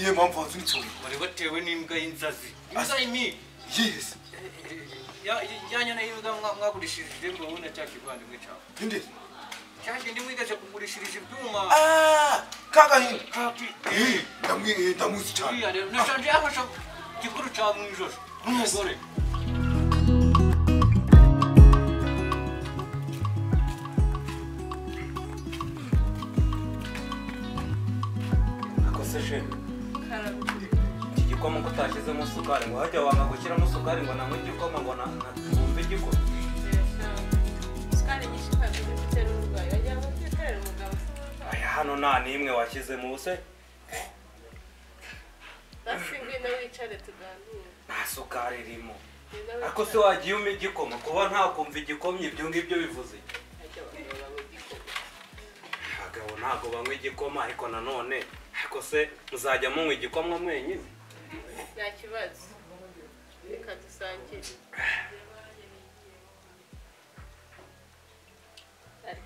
niye mpamvu wazunitse wari watewe n'imbwa y'inzazi imbwa y'imi yes yanyana y'imbwa mwagurishirije ngo ubona cya kivandimwe cyawe inde cyangwa ndi mwigaje kugurishirije ibyuma kagahinda ndamuzi cyane iya rero nashanje yafasha gikuru cya mwijoro n'umugore akoseshe igikoma ngo utashyizemo sukari ngo hajya wanga gushyiramo sukari ngo nanywe igikoma ngo numve igikoma sukari nyinshi kandi zitera uburwayi wagira ngo zitera umugabo aya hano nta n'imwe washyizemo ubuse basi ngwino wicare tuganire nta sukari irimo ariko se wagiye umpa igikoma kuba ntakumva igikomye ibyo ngibyo bivuze abagabo ntabwo banywa igikoma ariko nanone ariko se muzajya munywa igikoma mwenyine nta kibazo reka dusangire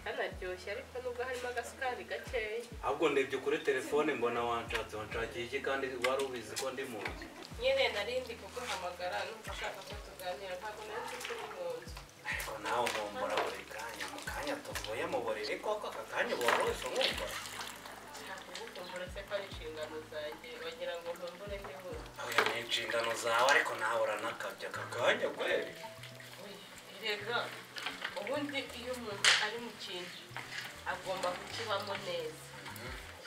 kanaryoshye ariko nubwo harimo agasukari gakeya ahubwo ndebye kuri telefone mbona wanshakiye iki kandi wari ubizi ko ndi mu nzu nyine narindi kuguhamagara numva ushaka ko tuganira ntabwo nari nzi ko uri mu nzu ariko nawe nkumbura buri kanya mu kanya tuvuye mu buriri koko aka kanya ubona wese umwumva ntabwo ugukumbura se ko ari inshingano zanjye wagira ngo nkumbure nk'ihuza oya ni inshingano zawe ariko nawe uranakabya aka kanya kweri rega ubundi iyo umuntu ari mu kintu agomba kukibamo neza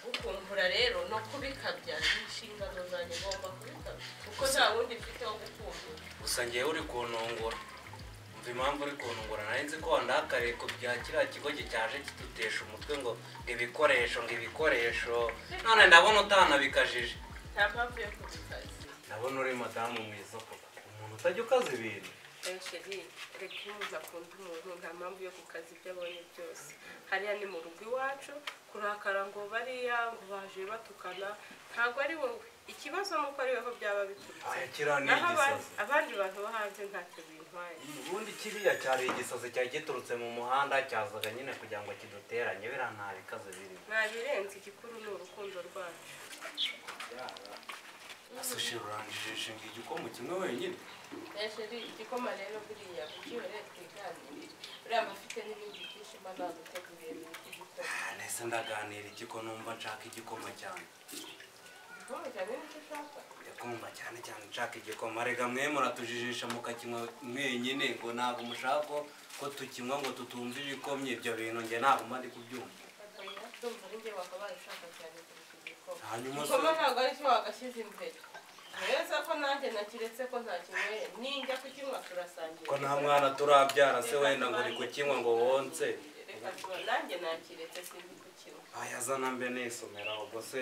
gukumbura rero no kubikabya n'inshingano zanjye ngomba kubikabya kuko nta wundi mfite wo gukumbura gusa ngewe uri kuntungura umva impamvu uri kuntungura nari nzi ko wandakariye ku bya kiriya kigo cyaje kidutesha umutwe ngo ibikoresho none ndabona utanabikajije nta mpamvu yo kubikaza ndabona uri madamu mwiza koko umuntu utajya ukaza ibintu sheri reka iyo umuntu akunda umuntu nta mpamvu yo kukaza ibyo abonye byose hariya ni mu rugo iwacu kurakara ngo bariya ngo baje batukana ntabwo ari wowe ikibazo nuko ari weho byaba biturutse naho abandi bantu bo hanze ntacyo bintwaye ubundi kiriya cyari igisazi cyari giturutse mu muhanda cyazaga nyine kugira ngo kiduteranye biriya nta bikaze birimo ntabirenze igikuru ni urukundo rwacu asushi urangije shinga igikoma kimwe wenyine sheri igikoma rero buriya ukihore twiganire uriya mafite n'ibindi byinshi mba naguteguriye mu gikoma nese ndaganira igiko numva nshaka igikoma cyane igikoma cyane nicyo ushaka ndakumva cyane cyane nshaka igikoma rega mwe muratujijisha mukakinywa mwenyine ngo ntabwo mushaka ko tukinywa ngo tutumve ibikomye ibyo bintu njye ntabwo mba ndi kubyumva ndumva ari njye wakabaye ushaka cyane kurusha igikoma hanyuma igikoma ntabwo ari cyo wagashyize imbere neza ko nanjye nakiretse ko nta kinyweye ninjya kukinywa turasangira ko nta mwana turabyara se wenda ngo uri kukinywa ngo wonse nanjye nakiretse sinzi kukinywa ayazana mbe nisomera ubwo se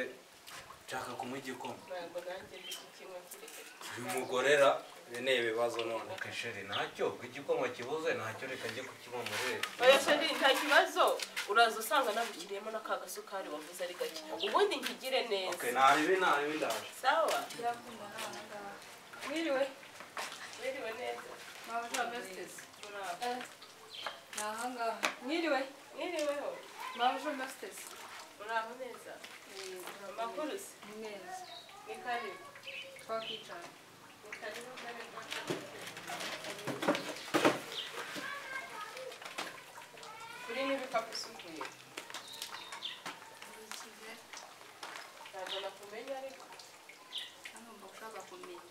nshaka kumuha igikoma ntabwo nanjye ndi kukinywa kireke uyu mugorera ibi ni ibibazo none kesheri ntacyo igikoma kibuze ntacyo reka njye kukinywa muri leta oya sheri nta kibazo uraza usanga nabukiriyemo na ka gasukari wavuze ari gake ubundi nkigire neza okay naribi ndaje sawa mwiriwe neza Mabuja Masters. Nahanga. mwiriweho Mabuja Masters. uraho neza amakuru se Neza. ni karibu Twakicara. ni karibu kuri n'ibikapu usukuye ntabwo nakumenya ariko Hano mbashaka kumenya.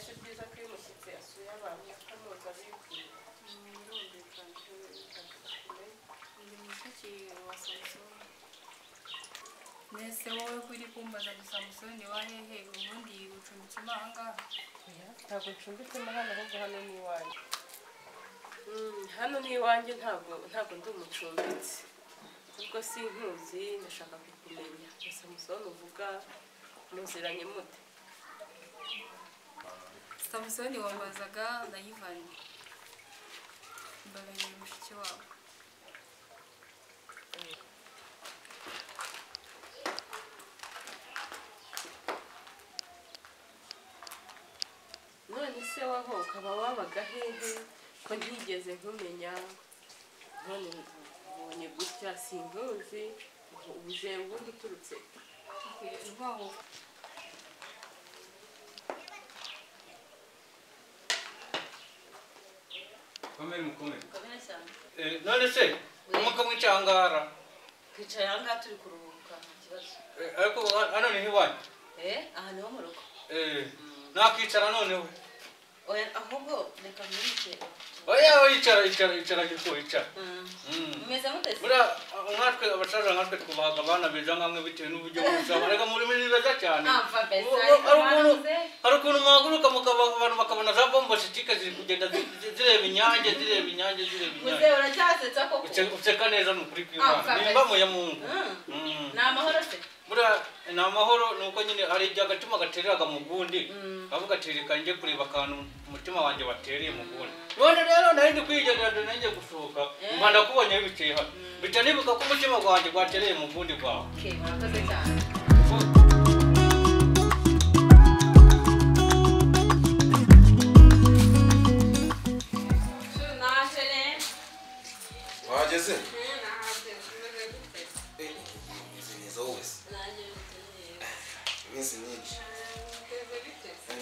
si byiza ko iyo umushyitsi asuye abantu akamuza abibwira Birumvikana. Ndi mushiki wa Samusoni. Nese wowe kuri kumbaza ni Samusoni wa hehe ubundi ucumbitsemo aha ngaha? ntabwo ncumbitsemo hano ahubwo hano ni iwanjye hano ni iwanjye ntabwo ndi umucumbitsi ubwo sinkuzi ndashaka kukumenya gusa Samusoni uvuga muziranye mute Samusoni wambazaga na Yivani. Mbabereye mushiki wabo. none se waho ukaba wabaga hehe ko ntigeze nkumenya none ubonye gutya sinkuzi uje ubundi uturutse Rwaho. Komera mukomere. Komera cyane. None se umuka mwicangara. Twicaye aha ngaha turi kuruhuka nta kibazo. Ariko hano ni hiwanyu. Aha niho mu rugo. Nakicara noneho. Oya ahubwo reka mwicare. Oya icara gito icara. Mumeze mute? Bura nkatwe abasaza nkatwe kubaga abana beza nkamwe bitewe n'uburyo bw'ubuzima ariko muri beza cyane. Hari ukuntu mwaguruka abantu bakabona za bombo sitike ziri kugenda zireba inyange. Muze uracyasetsa koko. Useka neza n'ukuri kw'Imana. Nimba mu ya Mungu. Ni amahoro se? Bura ni amahoro nuko nyine hari igihe agatima gatereraga mu gundi. Bavuga ati reka njye kureba akantu umutima wanjye watereye mu gundi. None rero nari ndi kwigerera nanjye gusohoka. Mba ndakubonye bicaye hano. Bica nibuka ko umutima wanjye watereye mu gundi bwawe. Okay, murakoze cyane. Wageze? Iminsi myinshi.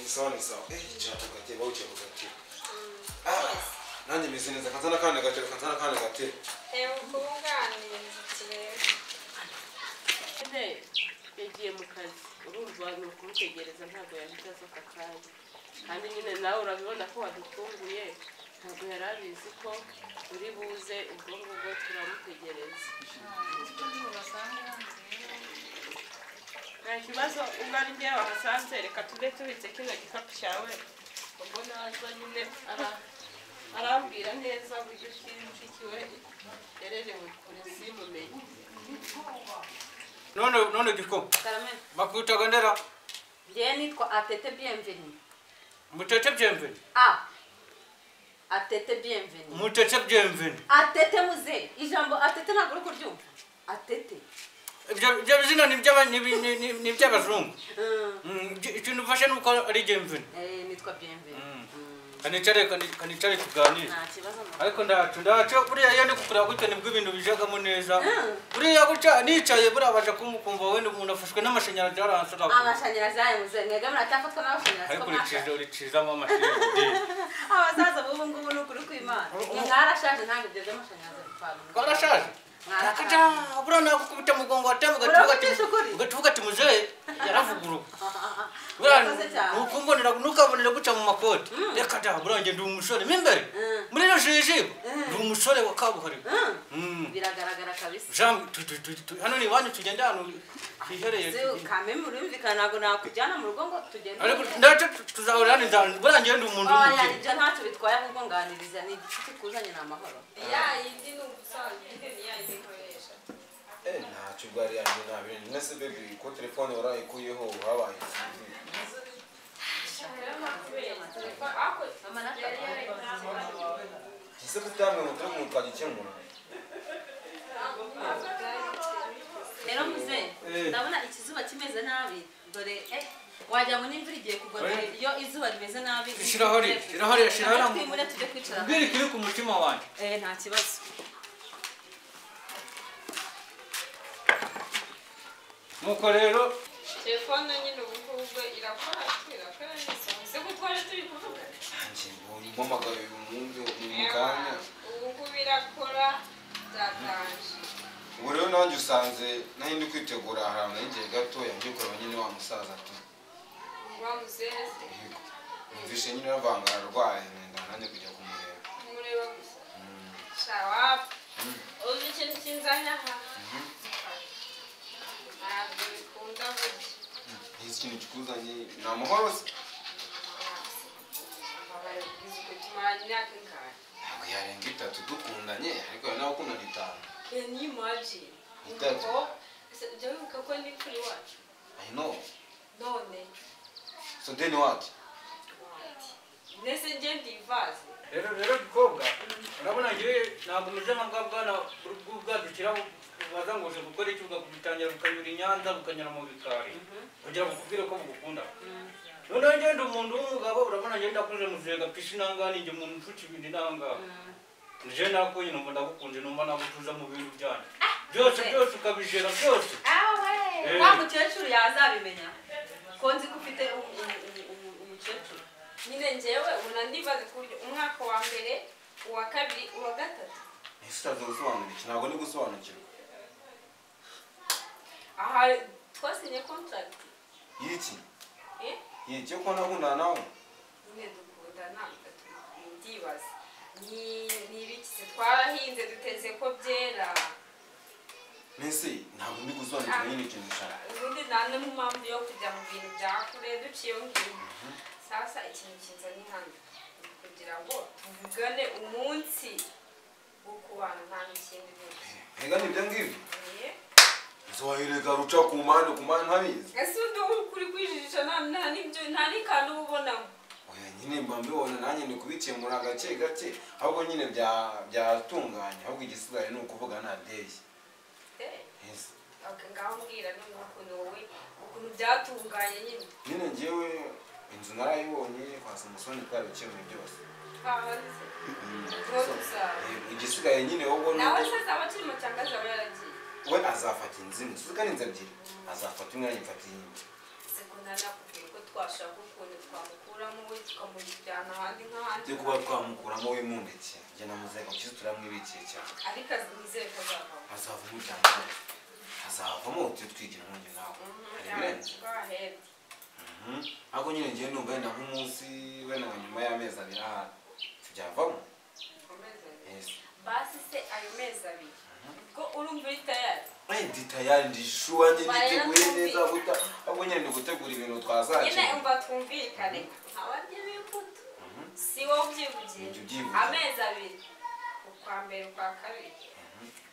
Sawa ni sawa. Cyangwa gate bawuce bugate. Nanjye meze neza kazana kandi gate. Yagiye mu kazi urumva ni ukumutegereza ntabwo yahita asohoka kandi nyine nawe urabibona ko wadutunguye ntabwo yari abizi ko uri buze ubwo ngubwo turamutegereza. Nta kibazo ubwo ari njyewe wahasanze reka tube tubitse kino gikapu cyawe ubwo naza nyine arambwira neza uburyo ushimishikiwe yarerewe kure simumenye. None giko. Karame. Bakutaga ndera. Ndiye nitwa Atete Bienvenue. Mutete Bienvenue. Atete Bienvenue. Mutete Bienvenue. Atete muze. Ijambo Atete ntabwo uri kuryumva. Atete. Ibyo bizina ni by'abazungu. Ikintu ufashe nuko ari Bienvenue. Nitwa Bienvenue. Kanicare tuganire. Nta kibazo. Ariko ndacu buriya iyo ndi kukura gutya nibwo ibintu bijagamo neza. Buriya guca nicaye buriya baje kumva wenda umuntu afashwe n'amashanyarazi aransura. Amashanyarazi ayo muze mwega muratafatwa n'amashanyarazi. Ariko uricizamo amashanyarazi. Abasaza b'ubu ngubu ni ukuri kw'Imana. Mwarashaje ntabwo ibyo by'amashanyarazi bipfana. Twarashaje. Akaja buriya nagukubita mugongo watema ugatuvuga ati muzehe yaravuguruka. Nukumbonera nukabonera guca mu makoti. Reka da burange ndi umusore mimbere. Muri no jijibo. Ndi umusore wa kabuhariwe. Biragaragara kabisa. Jambo hano ni wanyu tugenda hano hihereye. Kame murumvikana ntabwo nakujyana mu rugo ngo tugende. Ariko ndaje tuzahurira nizana burange ndi umuntu muke. Oya ibyo ntacyo bitwaye ahubwo nganiriza ni igiti kuzanye n'amahoro. Yindi ni ubusanzwe yindi nkoresha. Ntacyo bwari yanjye nabindi. Nese baby ko telefone warayikuyeho habaye. Ese kutamwe ngo turi kumukagikemura. Rero muze ndabona ikizuba kimeze nabi dore wajya mu n'imvura igiye kugwa iyo izuba rimeze nabi. Shirahari twimure tujye kwicara. Biri kiri ku mutima wanjye. Nta kibazo. Nuko rero telefone nyine ubu ngubu irakora neza. Se ko twari turi kuvuga. Nanjye mbomagaye umuntu umukanya. Ubu ngubu irakora zatanje. Ubu rero nanjye usanze naho ndi kwitegura ahantu n'igihe gatoya njye kureba nyine wa musaza tu. Wa muzeze. Numvise nyine bavanga arwaye nenda nanjye kujya kumureba. Kumureba gusa. Sawa. Uzi ikintu kinzanya aha. Ntabwo bikunda burya. Iki kintu kikuzanye ni amahoro se? Tumaranye imyaka ingahe? Ntabwo yarenga 3 dukundanye ariko nawe ukundana 5. Ni maji. Itatu. Jya wibuka ko ndi kuri wacu. I know. None. So then what? Nese nje ndivaze. Rero gikobwa urabona ngiye ntabwo meze nka bwana bwadukiraho baza ngo uje gukora icyo ugakubitangira ukanyura inyanza ukanyura mu bikari kugira ngo ukubwire ko mugukunda. None ngende umuntu w'umugabo urabona ngenda kuze muzega pishi nangani nge umuntu nshuti ibindi nanga. Nje nakonye numva ndagukunje numva nagutuza mu bintu byane. Byose ukabijera byose. Awe. wa mukecuru yazabimenya ko nzi ko ufite umukecuru nyine njyewe ubona ndibaza ku buryo umwaka wa mbere uwa kabiri uwa gatatu utazi gusobanura iki ntabwo ni gusobanukirwa aha twasinye contract y'iki y'iki yo kubona nkundana nawe nyine dukundana ndibaza ni ibiki se twarahinze duteze ko byera mbese ntabwo ndi gusobanukirwa nyine ikintu ushaka ubundi nta n'impamvu yo kujya mu bintu bya kure duciye ngiyo sasa ikintu kizanye hano kugira ngo tuvugane umunsi wo kubana nta n'ikindi n'iki mbega nibyo ngibyo nzohereza ruca ku mpande ntabizi ese undi uri kwijijisha nta n'ikantu uba ubonamo oya nyine mba mbibona nanjye ni kubikemura gake gake ahubwo nyine byatunganye ahubwo igisigaye ni ukuvuga nta deyi ngaho mbwira noneho ukuntu wowe ukuntu byatunganye nyine njyewe inzu narayibonye kwa Samusoni twarabikemuye byose igisigaye nyine wowe nawe se azaba akirimo cyangwa azaba yaragiye we azafata inzu imwe tuzi ko ari inzu ebyiri azafata imwe nanjye mfata iyindi sekunda nakubwiye ko twashaka ukuntu twamukuramo we tukamujyana ahandi nk'ahandi byo kuba twamukuramo we mundeke njye na muzeka ukize turamwibikiye cyane ariko nizere ko azavamo azavamo cyane azavamo twigira nkonge nawe hari ibirenze ariko nyine ngiye numva wenda nk'umunsi wenda nka nyuma y'amezi abiri ahari tubyavamo basi se ayo mezi abiri ubwo urumva uri tayari ndi tayari ndi shuwa njye niteguye neza guta ahubwo nyine ndi gutegura ibintu twazakira nyine umva twumvikane abarya b'imbuto si wowe ubyivugiye amezi abiri ukwa mbere ukwa kabiri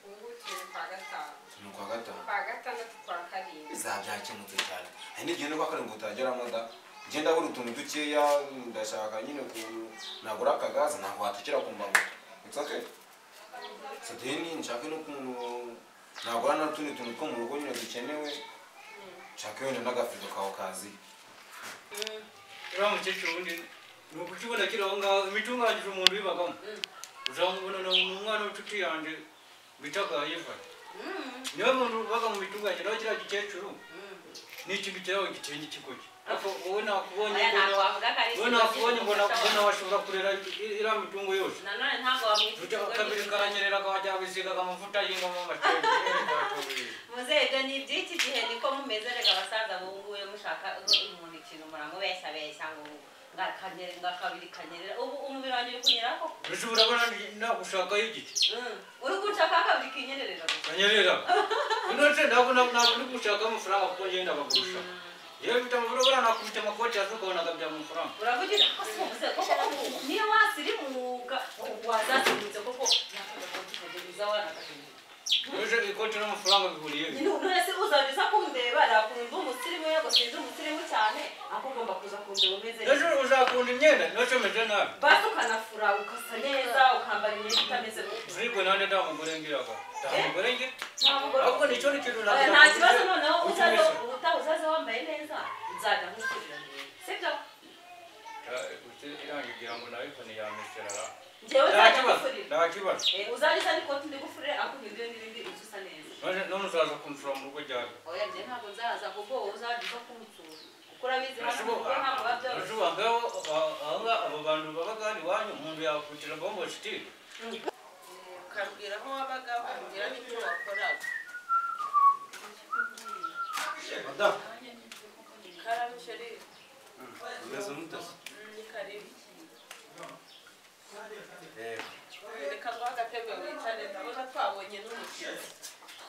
ubu turi ukwa gatanu ukwa gatanu ukwa gatandatu ukwa karindwi bizaba byakemutse cyane hari n'igihe n'ukwa karindwi utageramo da ngenda buri utuntu dukeya ndashaka nyine nagura akagaza ntabwo watukira ku mbago it's okay sedeni nshake n'ukuntu nagura n'utundi tuntu two mu rugo nyine dukenewe nshake wenda n'agafirigo kawe kazi uriya mukecuru ubundi ni ukukibona kiri aho ngaho imitunganyije umuntu ubibagamo uzamubona ni umwana w'inshuti yanjye bitaga yifata niwe muntu ubaga mu mitunganyije nawe kiriya gikecuru ni ikintu kiraho gitenge ikigoyi ariko wowe nakubonye mbona washobora kurera iriya mitungo yose nanone ntabwo wamwita kabiri karanyerera wajya wisigaga amavuta y'ingamo amacenge muzehe ibyo ni iby'iki gihe niko mumeze rega abasaza bunguye mushaka umuntu ikintu muramubeshabeshya ngo ngakabiri kanyerera ubu umubiri wanjye uri kunyera ko mbese urabona nagushakaho igiti uri gushaka kabiri kinyerera kanyerera unoce ntabwo ndi gushaka amafaranga kuko ngenda bagurusha yewe mfite amafaranga nakubita amakoti yazo ukabonaga bya amafaranga uravugira niyo wasirimuka wazasirimutse koko nakagakoti kageza wanakagenda uje ikoti n'amafaranga bihuriye none se uzageza kundeba nakumva umusirimu yego sinzi umusirimu cyane ako ugomba kuza kundeba umeze ejo uzakunda imyenda nocomeze nabi basi ukanafura ukasa neza ukambara imyenda itameze urigwe nande nta mugore ngiraga nta mugore ngira nta mugore ahubwo nicyo ni ikintu nta kibazo noneho uzaze wambaye neza nzajya nkukurira sibyo irangigira ngo nawe iphone yameserara njyewe nzajya ngufurira nta kibazo uzajya n'ikoti ndigufurire akuhindure n'ibindi usa neza none uzaza kunsura mu rugo ryawe oya njye ntabwo nzaza kuko uzajya uza kunsura kuko urabizi hano mu rugo ntabwo biba byoroshye ahangaha abo bantu babaga hano iwanyu umuntu yakukira bombo shitiri ukabwira aho wabaga ukabwira n'icyo wakoraga karamu sheri umeze mutasi ni karibu yego reka ngo agatebe wicare ndabona twabonye n'umukizi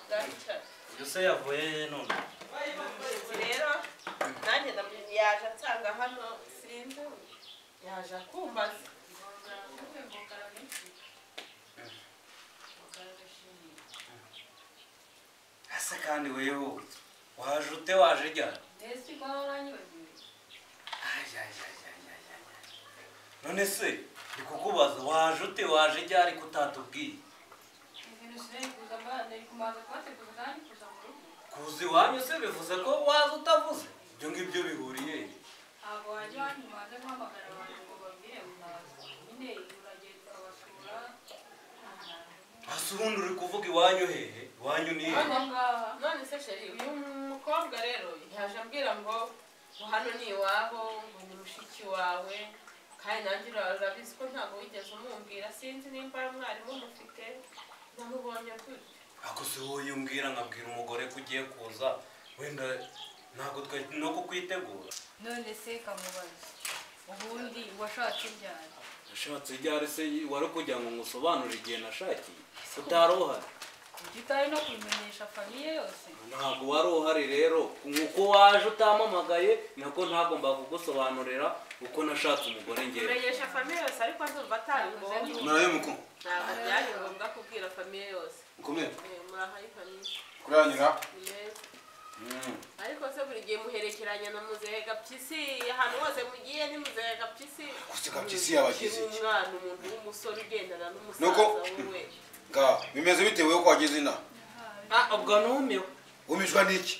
gahicara yose yavuye none rero nanjye yaje ansanga hano sinzi yaje akumbaza ese kandi weho waje ute waje ryari none se ndi kukubaza waje ute waje ryari kutatubwiye kuza iwanyu se bivuze ko waza utavuze ibyo ngibyo bihuriye ntabwo wajya iwanyu ubanza guhamagara abantu ngo babwire mutaza nyine uragenda ukabasura hasi ubundi uri kuvuga iwanyu hehe iwanyu ni hehe none se sheri uyu mukobwa rero yaje ambwira ngo hano ni iwabo ngo ni mushiki wawe kandi nanjye urabizi ko ntabwo wigeze umumbwira sinzi nimba mwarimu mufite namubonye gute ako se wowe umbwira nkabwira umugore ko ugiye kuza wenda ntabwo twe no kukwitegura. none se kamubaza ubundi washatse ryari? Nashatse ryari se wari kugira ngo ngusobanurire igihe nashakiye utari uhari? kuki utari no kubimenyesha famiye yose? ntabwo wari uhari rero nk'uko waje utampamagaye nako ntagomba kugusobanurira uko nashatse umugore ngewe. kumenyesha famiye yose ariko ndumva atari ngombwa. murayo muko ntabwo byari ngombwa kubwira famiye yose. mukomeye murahaye famiye kuranyura ni meza ariko se buri gihe muherekeranya na muzehe Gapyisi ahantu hose mugiye ni muzehe Gapyisi. gusa Gapyisi yabagize iki? umwana umuntu w'umusore ugendana n'umusaza Nuko wowe ga bimeze bitewe ko wagize ina ubwo numiwe umijwa n'iki